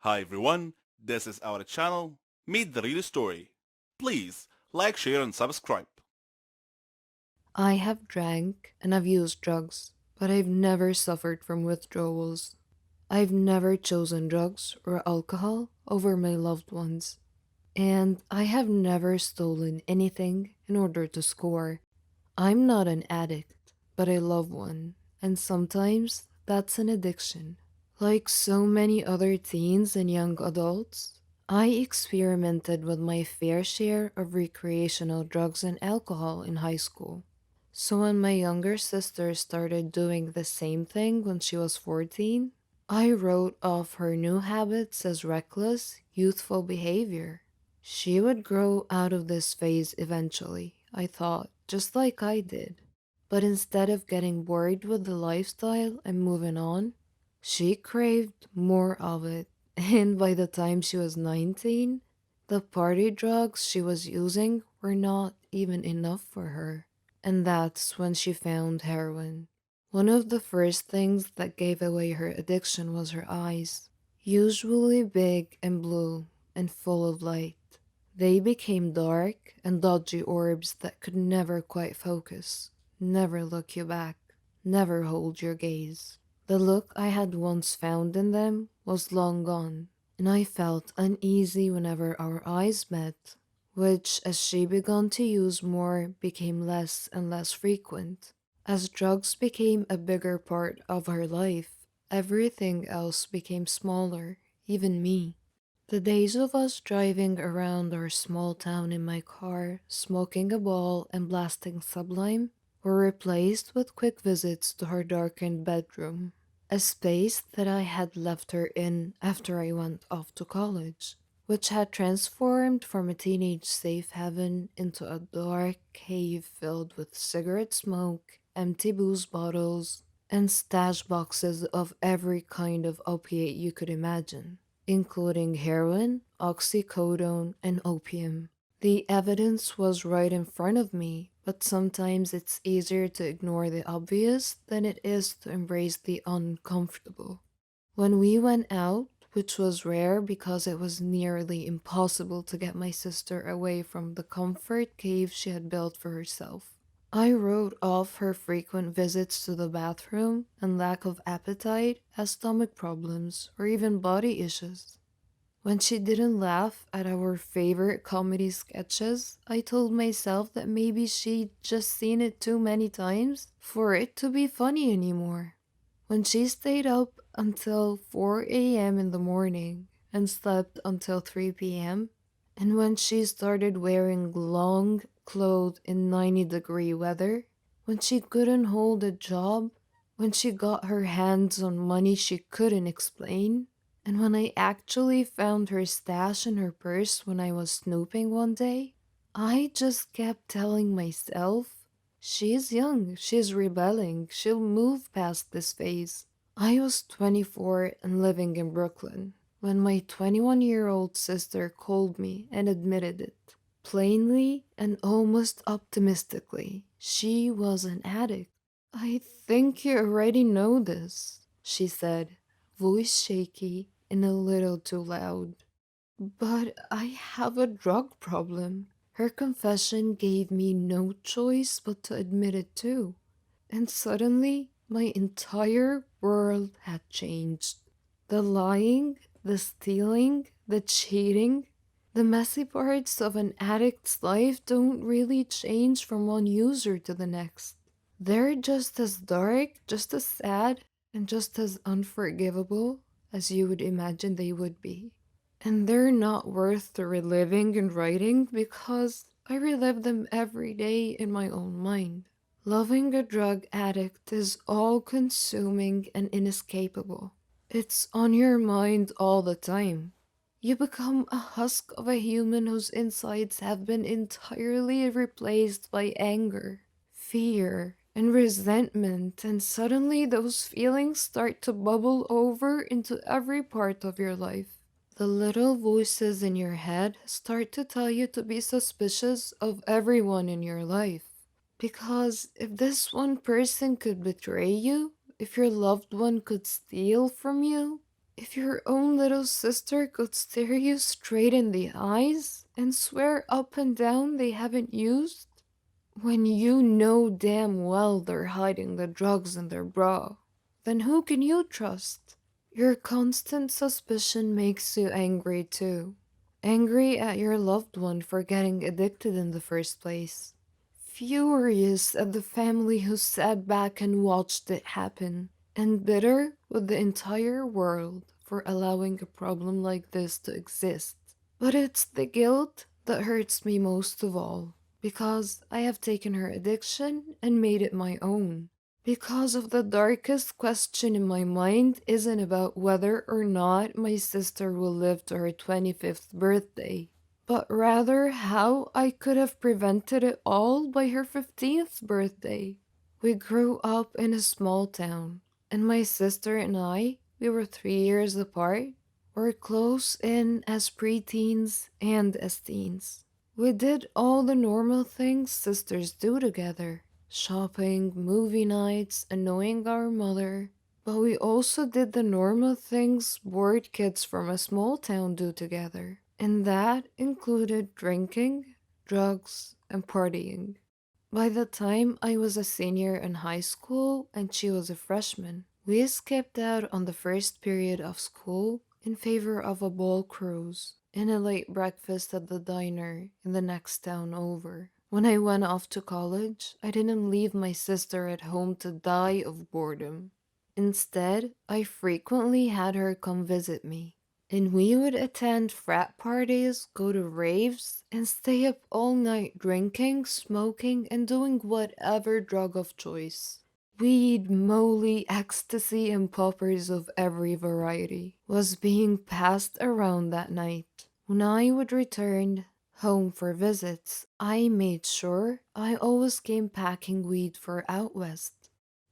Hi everyone, this is our channel, Meet the Real Story. Please like, share and subscribe. I have drank and I've used drugs, but I've never suffered from withdrawals. I've never chosen drugs or alcohol over my loved ones. And I have never stolen anything in order to score. I'm not an addict, but I love one. And sometimes that's an addiction. Like so many other teens and young adults, I experimented with my fair share of recreational drugs and alcohol in high school. So when my younger sister started doing the same thing when she was 14, I wrote off her new habits as reckless, youthful behavior. She would grow out of this phase eventually, I thought, just like I did. But instead of getting bored with the lifestyle and moving on, she craved more of it. And by the time she was 19, the party drugs she was using were not even enough for her. And that's when she found heroin. One of the first things that gave away her addiction was her eyes, usually big and blue and full of light. They became dark and dodgy orbs that could never quite focus, never look you back, never hold your gaze. The look I had once found in them was long gone, and I felt uneasy whenever our eyes met, which, as she began to use more, became less and less frequent. As drugs became a bigger part of her life, everything else became smaller, even me. The days of us driving around our small town in my car, smoking a ball and blasting Sublime, were replaced with quick visits to her darkened bedroom, a space that I had left her in after I went off to college, which had transformed from a teenage safe haven into a dark cave filled with cigarette smoke, empty booze bottles, and stash boxes of every kind of opiate you could imagine, including heroin, oxycodone, and opium. The evidence was right in front of me, but sometimes it's easier to ignore the obvious than it is to embrace the uncomfortable. When we went out, which was rare because it was nearly impossible to get my sister away from the comfort cave she had built for herself, I wrote off her frequent visits to the bathroom and lack of appetite as stomach problems or even body issues. When she didn't laugh at our favorite comedy sketches, I told myself that maybe she'd just seen it too many times for it to be funny anymore. When she stayed up until 4 a.m. in the morning and slept until 3 p.m., and when she started wearing long clothes in 90-degree weather, when she couldn't hold a job, when she got her hands on money she couldn't explain, and when I actually found her stash in her purse when I was snooping one day, I just kept telling myself, she's young, she's rebelling, she'll move past this phase. I was 24 and living in Brooklyn when my 21-year-old sister called me and admitted it. Plainly and almost optimistically, she was an addict. I think you already know this, she said, voice shaky and a little too loud. But I have a drug problem. Her confession gave me no choice but to admit it too. And suddenly, my entire world had changed. The lying, the stealing, the cheating, the messy parts of an addict's life don't really change from one user to the next. They're just as dark, just as sad, and just as unforgivable as you would imagine they would be. And they're not worth the reliving and writing because I relive them every day in my own mind. Loving a drug addict is all consuming and inescapable. It's on your mind all the time. You become a husk of a human whose insides have been entirely replaced by anger, fear, and resentment, and suddenly those feelings start to bubble over into every part of your life. The little voices in your head start to tell you to be suspicious of everyone in your life. Because if this one person could betray you, if your loved one could steal from you, If your own little sister could stare you straight in the eyes and swear up and down they haven't used, when you know damn well they're hiding the drugs in their bra, then who can you trust? Your constant suspicion makes you angry too. Angry at your loved one for getting addicted in the first place. Furious at the family who sat back and watched it happen. And bitter with the entire world for allowing a problem like this to exist. But it's the guilt that hurts me most of all, because I have taken her addiction and made it my own. Because of the darkest question in my mind isn't about whether or not my sister will live to her 25th birthday, but rather how I could have prevented it all by her 15th birthday. We grew up in a small town, and my sister and I, we were 3 years apart, were close in as preteens and as teens. We did all the normal things sisters do together: shopping, movie nights, annoying our mother. But we also did the normal things bored kids from a small town do together. And that included drinking, drugs, and partying. By the time I was a senior in high school and she was a freshman, we skipped out on the first period of school in favor of a ball cruise and a late breakfast at the diner in the next town over. When I went off to college, I didn't leave my sister at home to die of boredom. Instead, I frequently had her come visit me, and we would attend frat parties, go to raves, and stay up all night drinking, smoking, and doing whatever drug of choice. Weed, molly, ecstasy, and poppers of every variety was being passed around that night. When I would return home for visits, I made sure I always came packing weed for out west.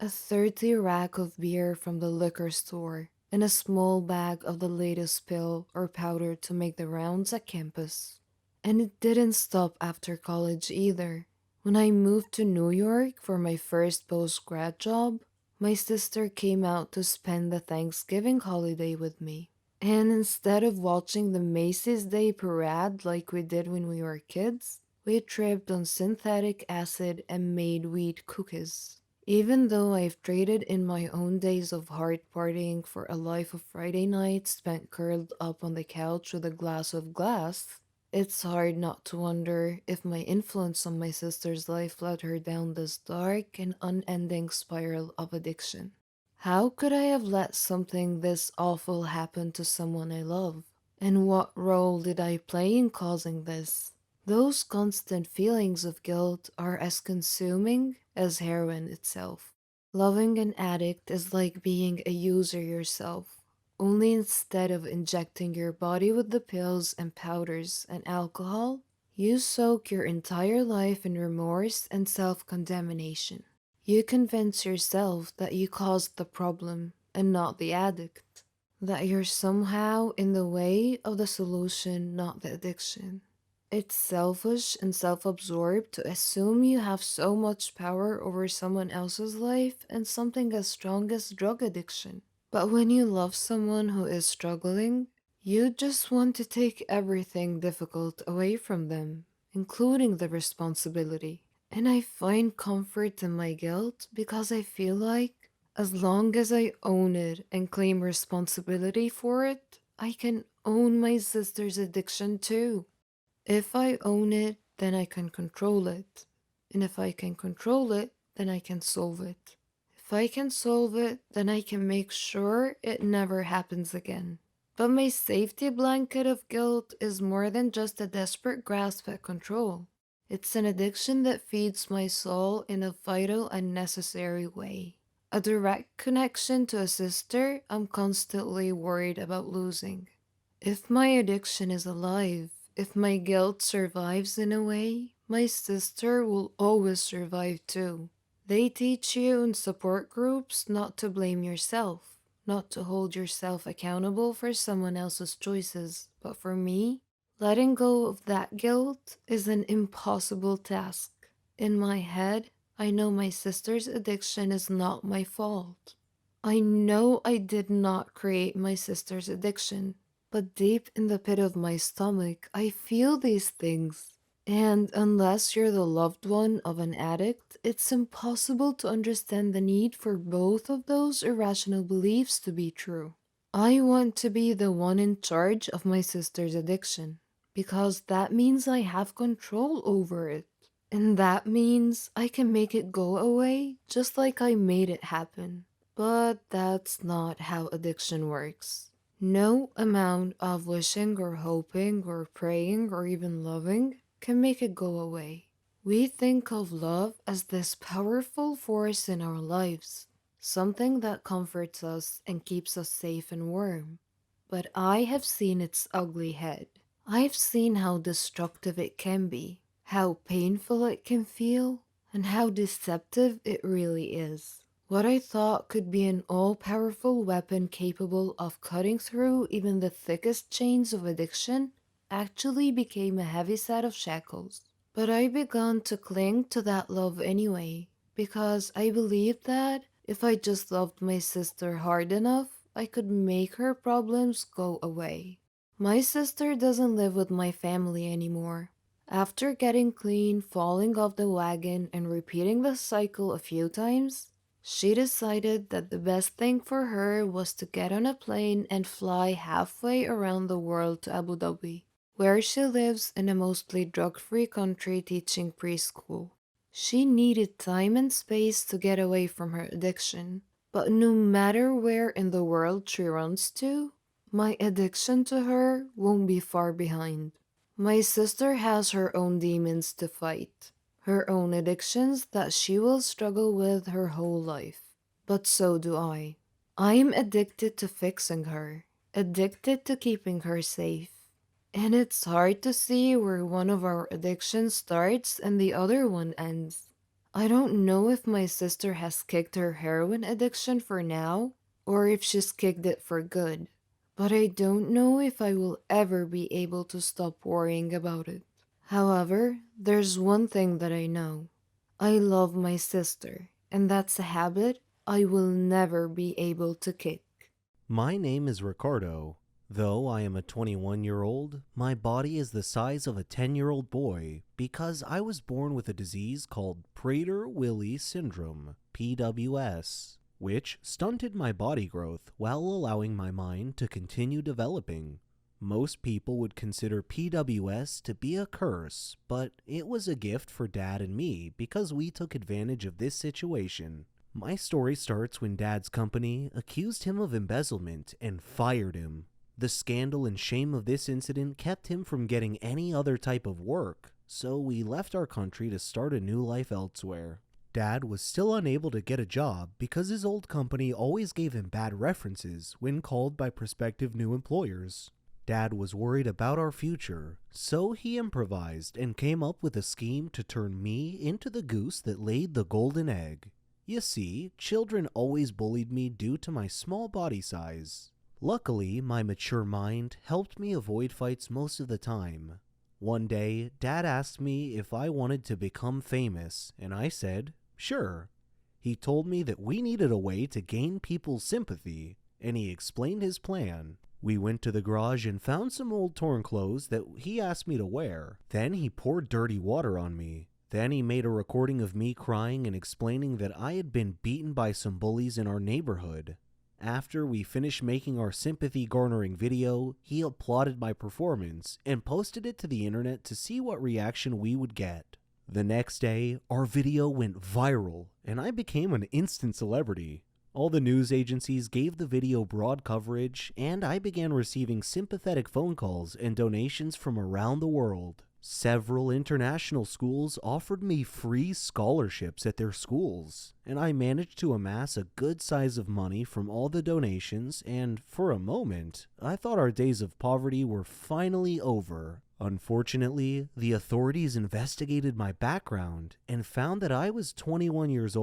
A 30 rack of beer from the liquor store, and a small bag of the latest pill or powder to make the rounds at campus. And it didn't stop after college either. When I moved to New York for my first post-grad job, my sister came out to spend the Thanksgiving holiday with me. And instead of watching the Macy's Day Parade like we did when we were kids, we tripped on synthetic acid and made weed cookies. Even though I've traded in my own days of hard partying for a life of Friday nights spent curled up on the couch with a glass of glass, it's hard not to wonder if my influence on my sister's life led her down this dark and unending spiral of addiction. How could I have let something this awful happen to someone I love? And what role did I play in causing this? Those constant feelings of guilt are as consuming as heroin itself. Loving an addict is like being a user yourself, only instead of injecting your body with the pills and powders and alcohol, you soak your entire life in remorse and self condemnation. You convince yourself that you caused the problem and not the addict, that you're somehow in the way of the solution, not the addiction. It's selfish and self absorbed to assume you have so much power over someone else's life and something as strong as drug addiction. But when you love someone who is struggling, you just want to take everything difficult away from them, including the responsibility. And I find comfort in my guilt because I feel like as long as I own it and claim responsibility for it, I can own my sister's addiction too. If I own it, then I can control it. And if I can control it, then I can solve it. If I can solve it, then I can make sure it never happens again. But my safety blanket of guilt is more than just a desperate grasp at control. It's an addiction that feeds my soul in a vital and necessary way. A direct connection to a sister I'm constantly worried about losing. If my addiction is alive, if my guilt survives in a way, my sister will always survive too. They teach you in support groups not to blame yourself, not to hold yourself accountable for someone else's choices. But for me, letting go of that guilt is an impossible task. In my head, I know my sister's addiction is not my fault. I know I did not create my sister's addiction, but deep in the pit of my stomach, I feel these things. And unless you're the loved one of an addict, it's impossible to understand the need for both of those irrational beliefs to be true. I want to be the one in charge of my sister's addiction, because that means I have control over it. And that means I can make it go away just like I made it happen. But that's not how addiction works. No amount of wishing or hoping or praying or even loving can make it go away. We think of love as this powerful force in our lives, something that comforts us and keeps us safe and warm. But I have seen its ugly head. I've seen how destructive it can be, how painful it can feel, and how deceptive it really is. What I thought could be an all powerful weapon capable of cutting through even the thickest chains of addiction actually became a heavy set of shackles. But I began to cling to that love anyway, because I believed that if I just loved my sister hard enough, I could make her problems go away. My sister doesn't live with my family anymore. After getting clean, falling off the wagon, and repeating the cycle a few times, she decided that the best thing for her was to get on a plane and fly halfway around the world to Abu Dhabi, where she lives in a mostly drug-free country teaching preschool. She needed time and space to get away from her addiction, but no matter where in the world she runs to, my addiction to her won't be far behind. My sister has her own demons to fight, her own addictions that she will struggle with her whole life. But so do I. I'm addicted to fixing her, addicted to keeping her safe. And it's hard to see where one of our addictions starts and the other one ends. I don't know if my sister has kicked her heroin addiction for now, or if she's kicked it for good. But I don't know if I will ever be able to stop worrying about it. However, there's one thing that I know. I love my sister, and that's a habit I will never be able to kick. My name is Ricardo. Though I am a 21-year-old, my body is the size of a 10-year-old boy because I was born with a disease called Prader-Willi syndrome, PWS, which stunted my body growth while allowing my mind to continue developing. Most people would consider PWS to be a curse, but it was a gift for Dad and me because we took advantage of this situation. My story starts when Dad's company accused him of embezzlement and fired him. The scandal and shame of this incident kept him from getting any other type of work, so we left our country to start a new life elsewhere. Dad was still unable to get a job because his old company always gave him bad references when called by prospective new employers. Dad was worried about our future, so he improvised and came up with a scheme to turn me into the goose that laid the golden egg. You see, children always bullied me due to my small body size. Luckily, my mature mind helped me avoid fights most of the time. One day, Dad asked me if I wanted to become famous, and I said, sure. He told me that we needed a way to gain people's sympathy, and he explained his plan. We went to the garage and found some old torn clothes that he asked me to wear. Then he poured dirty water on me. Then he made a recording of me crying and explaining that I had been beaten by some bullies in our neighborhood. After we finished making our sympathy-garnering video, he applauded my performance and posted it to the internet to see what reaction we would get. The next day, our video went viral, and I became an instant celebrity. All the news agencies gave the video broad coverage, and I began receiving sympathetic phone calls and donations from around the world. Several international schools offered me free scholarships at their schools, and I managed to amass a good size of money from all the donations, and for a moment, I thought our days of poverty were finally over. Unfortunately, the authorities investigated my background and found that I was 21 years old